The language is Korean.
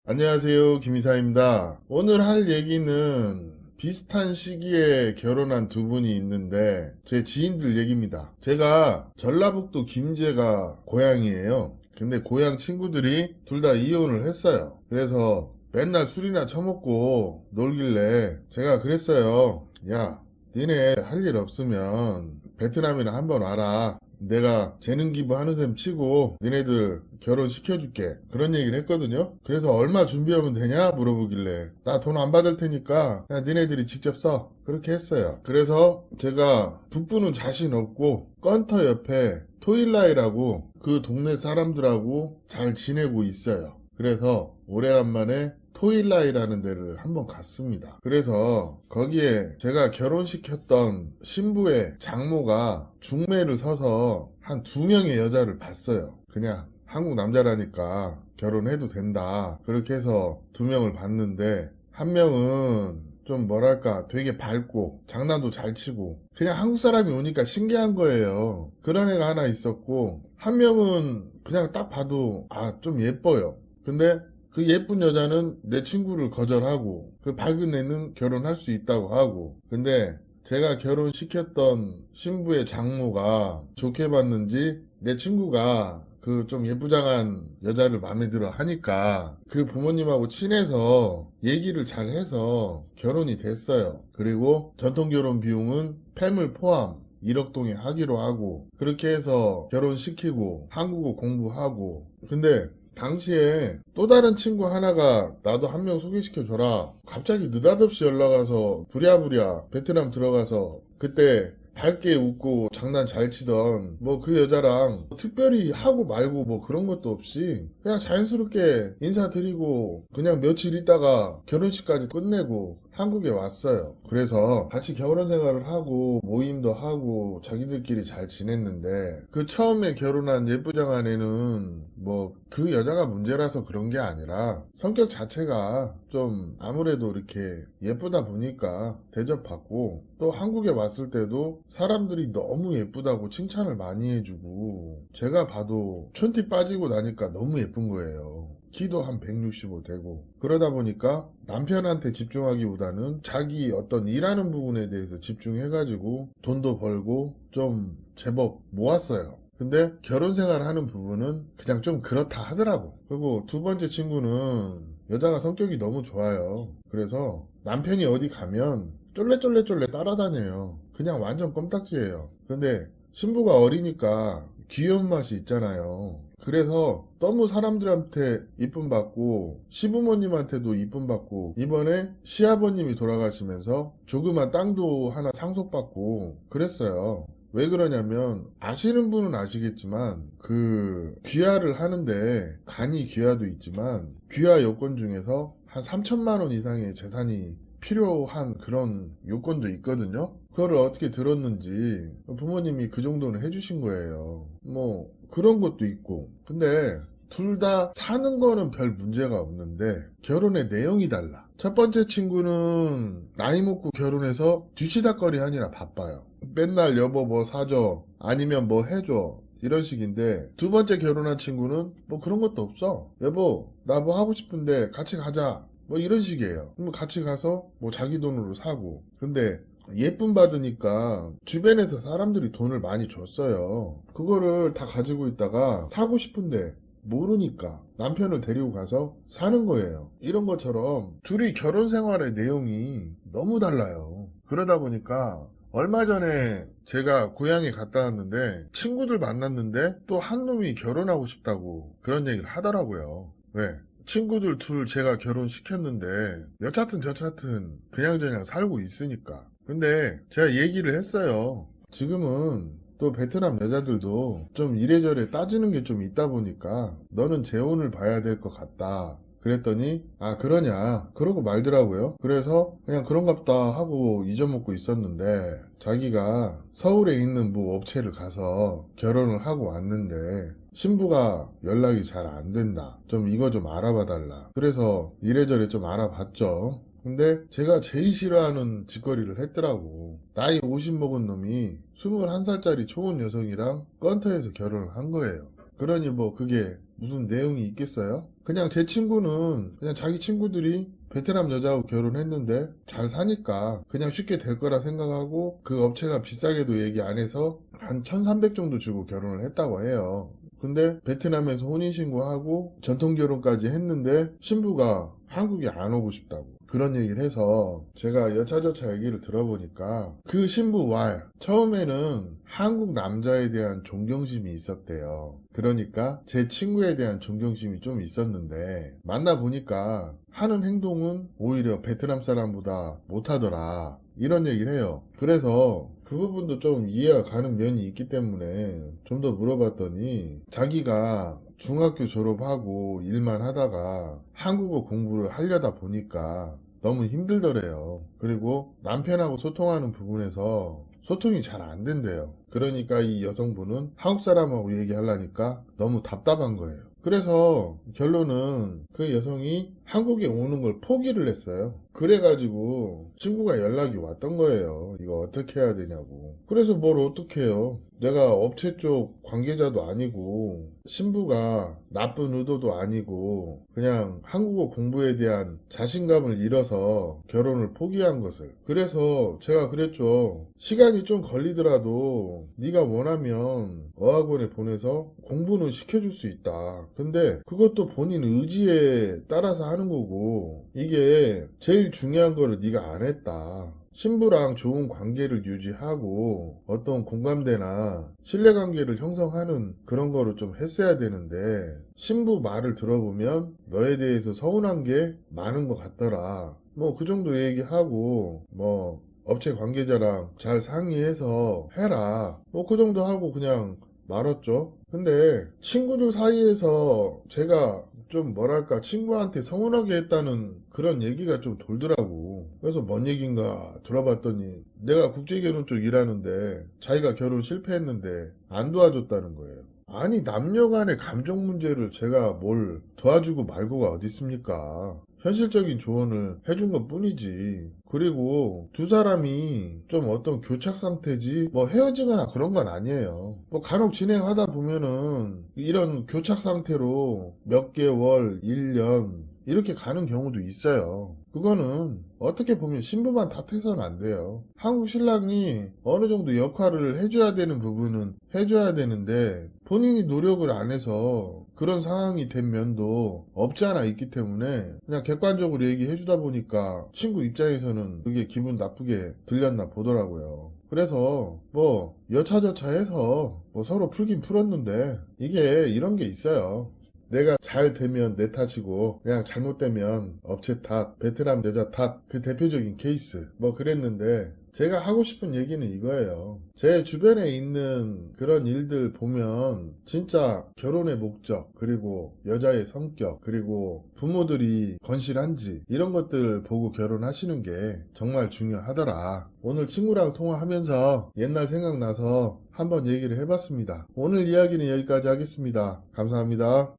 안녕하세요, 김이사입니다. 오늘 할 얘기는 비슷한 시기에 결혼한 두 분이 있는데 제 지인들 얘기입니다. 제가 전라북도 김제가 고향이에요. 근데 고향 친구들이 둘 다 이혼을 했어요. 그래서 맨날 술이나 처먹고 놀길래 제가 그랬어요. 야, 니네 할 일 없으면 베트남이나 한번 와라. 내가 재능 기부하는 셈 치고 니네들 결혼시켜줄게, 그런 얘기를 했거든요. 그래서 얼마 준비하면 되냐 물어보길래 나 돈 안 받을 테니까 그냥 니네들이 직접 써, 그렇게 했어요. 그래서 제가 북부는 자신 없고 건터 옆에 토일라이라고 그 동네 사람들하고 잘 지내고 있어요. 그래서 오래간만에 토일라이라는 데를 한번 갔습니다. 그래서 거기에 제가 결혼시켰던 신부의 장모가 중매를 서서 한 2명의 여자를 봤어요. 그냥 한국 남자라니까 결혼해도 된다, 그렇게 해서 2명을 봤는데, 한 명은 좀 뭐랄까 되게 밝고 장난도 잘 치고 그냥 한국 사람이 오니까 신기한 거예요. 그런 애가 하나 있었고, 한 명은 그냥 딱 봐도 좀 예뻐요. 근데 그 예쁜 여자는 내 친구를 거절하고 그 밝은 애는 결혼할 수 있다고 하고, 근데 제가 결혼시켰던 신부의 장모가 좋게 봤는지 내 친구가 그 좀 예쁘장한 여자를 마음에 들어 하니까 그 부모님하고 친해서 얘기를 잘 해서 결혼이 됐어요. 그리고 전통결혼 비용은 폐물 포함 1억 동에 하기로 하고, 그렇게 해서 결혼시키고 한국어 공부하고. 근데 당시에 또 다른 친구 하나가 나도 한 명 소개시켜줘라, 갑자기 느닷없이 연락와서 부랴부랴 베트남 들어가서, 그때 밝게 웃고 장난 잘 치던 뭐 그 여자랑 특별히 하고 말고 뭐 그런 것도 없이 그냥 자연스럽게 인사드리고 그냥 며칠 있다가 결혼식까지 끝내고 한국에 왔어요. 그래서 같이 결혼 생활을 하고 모임도 하고 자기들끼리 잘 지냈는데, 그 처음에 결혼한 예쁘장한 애는 뭐 그 여자가 문제라서 그런 게 아니라 성격 자체가 좀 아무래도 이렇게 예쁘다 보니까 대접받고, 또 한국에 왔을 때도 사람들이 너무 예쁘다고 칭찬을 많이 해주고, 제가 봐도 촌티 빠지고 나니까 너무 예쁜 거예요. 키도 한 165 되고. 그러다 보니까 남편한테 집중하기보다는 자기 어떤 일하는 부분에 대해서 집중해가지고 돈도 벌고 좀 제법 모았어요. 근데 결혼 생활 하는 부분은 그냥 좀 그렇다 하더라고. 그리고 두 번째 친구는 여자가 성격이 너무 좋아요. 그래서 남편이 어디 가면 쫄래쫄래쫄래 따라다녀요. 그냥 완전 껌딱지예요. 근데 신부가 어리니까 귀여운 맛이 있잖아요. 그래서 너무 사람들한테 이쁨 받고 시부모님한테도 이쁨 받고, 이번에 시아버님이 돌아가시면서 조그만 땅도 하나 상속받고 그랬어요. 왜 그러냐면, 아시는 분은 아시겠지만 그 귀화를 하는데 간이 귀화도 있지만 귀화 요건 중에서 한 3천만 원 이상의 재산이 필요한 그런 요건도 있거든요. 그거를 어떻게 들었는지 부모님이 그 정도는 해주신 거예요. 뭐 그런 것도 있고. 근데 둘 다 사는 거는 별 문제가 없는데 결혼의 내용이 달라. 첫 번째 친구는 나이 먹고 결혼해서 뒤치다거리 하느라 바빠요. 맨날 여보 뭐 사줘, 아니면 뭐 해줘, 이런 식인데, 두 번째 결혼한 친구는 뭐 그런 것도 없어. 여보 나 뭐 하고 싶은데 같이 가자, 뭐 이런 식이에요. 그럼 같이 가서 뭐 자기 돈으로 사고. 근데 예쁨 받으니까 주변에서 사람들이 돈을 많이 줬어요. 그거를 다 가지고 있다가 사고 싶은데 모르니까 남편을 데리고 가서 사는 거예요. 이런 것처럼 둘이 결혼 생활의 내용이 너무 달라요. 그러다 보니까 얼마 전에 제가 고향에 갔다 왔는데 친구들 만났는데 또 한 놈이 결혼하고 싶다고 그런 얘기를 하더라고요. 왜? 친구들 둘 제가 결혼시켰는데 여차튼 저차튼 그냥저냥 살고 있으니까. 근데 제가 얘기를 했어요. 지금은 또 베트남 여자들도 좀 이래저래 따지는 게 좀 있다 보니까 너는 재혼을 봐야 될 것 같다. 그랬더니 그러냐 그러고 말더라고요. 그래서 그냥 그런갑다 하고 잊어먹고 있었는데, 자기가 서울에 있는 뭐 업체를 가서 결혼을 하고 왔는데 신부가 연락이 잘 안 된다, 좀 이거 좀 알아봐 달라. 그래서 이래저래 좀 알아봤죠. 근데 제가 제일 싫어하는 짓거리를 했더라고. 나이 50 먹은 놈이 21살짜리 초혼 여성이랑 건터에서 결혼을 한 거예요. 그러니 뭐 그게 무슨 내용이 있겠어요? 그냥 제 친구는 그냥 자기 친구들이 베트남 여자하고 결혼했는데 잘 사니까 그냥 쉽게 될 거라 생각하고 그 업체가 비싸게도 얘기 안 해서 한 1300 정도 주고 결혼을 했다고 해요. 근데 베트남에서 혼인신고하고 전통결혼까지 했는데 신부가 한국에 안 오고 싶다고 그런 얘기를 해서 제가 여차저차 얘기를 들어보니까 그 신부 왈 처음에는 한국 남자에 대한 존경심이 있었대요. 그러니까 제 친구에 대한 존경심이 좀 있었는데 만나보니까 하는 행동은 오히려 베트남 사람보다 못하더라 이런 얘기를 해요. 그래서 그 부분도 좀 이해가 가는 면이 있기 때문에 좀 더 물어봤더니 자기가 중학교 졸업하고 일만 하다가 한국어 공부를 하려다 보니까 너무 힘들더래요. 그리고 남편하고 소통하는 부분에서 소통이 잘 안 된대요. 그러니까 이 여성분은 한국 사람하고 얘기하려니까 너무 답답한 거예요. 그래서 결론은 그 여성이 한국에 오는 걸 포기를 했어요. 그래가지고 친구가 연락이 왔던 거예요. 이거 어떻게 해야 되냐고. 그래서 뭘 어떻게 해요. 내가 업체 쪽 관계자도 아니고 신부가 나쁜 의도도 아니고 그냥 한국어 공부에 대한 자신감을 잃어서 결혼을 포기한 것을. 그래서 제가 그랬죠. 시간이 좀 걸리더라도 네가 원하면 어학원에 보내서 공부는 시켜줄 수 있다. 근데 그것도 본인 의지에 따라서 하는 거고 이게 제일 중요한 거를 네가 안 했다. 신부랑 좋은 관계를 유지하고 어떤 공감대나 신뢰관계를 형성하는 그런 거를 좀 했어야 되는데 신부 말을 들어보면 너에 대해서 서운한 게 많은 것 같더라. 뭐 그 정도 얘기하고 뭐 업체 관계자랑 잘 상의해서 해라. 뭐 그 정도 하고 그냥 말았죠. 근데 친구들 사이에서 제가 좀 뭐랄까 친구한테 서운하게 했다는 그런 얘기가 좀 돌더라고. 그래서 뭔 얘기인가 들어봤더니 내가 국제결혼 쪽 일하는데 자기가 결혼 실패했는데 안 도와줬다는 거예요. 아니 남녀 간의 감정 문제를 제가 뭘 도와주고 말고가 어디 있습니까? 현실적인 조언을 해준 것 뿐이지. 그리고 두 사람이 좀 어떤 교착 상태지 뭐 헤어지거나 그런 건 아니에요. 뭐 간혹 진행하다 보면은 이런 교착 상태로 몇 개월, 1년 이렇게 가는 경우도 있어요. 그거는 어떻게 보면 신부만 탓해서는 안 돼요. 한국 신랑이 어느 정도 역할을 해줘야 되는 부분은 해줘야 되는데 본인이 노력을 안 해서 그런 상황이 된 면도 없지 않아 있기 때문에 그냥 객관적으로 얘기해 주다 보니까 친구 입장에서는 그게 기분 나쁘게 들렸나 보더라고요. 그래서 뭐 여차저차해서 뭐 서로 풀긴 풀었는데 이게 이런 게 있어요. 내가 잘 되면 내 탓이고 그냥 잘못되면 업체 탓, 베트남 여자 탓, 그 대표적인 케이스 뭐 그랬는데 제가 하고 싶은 얘기는 이거예요. 제 주변에 있는 그런 일들 보면 진짜 결혼의 목적 그리고 여자의 성격 그리고 부모들이 건실한지 이런 것들 보고 결혼하시는 게 정말 중요하더라. 오늘 친구랑 통화하면서 옛날 생각나서 한번 얘기를 해봤습니다. 오늘 이야기는 여기까지 하겠습니다. 감사합니다.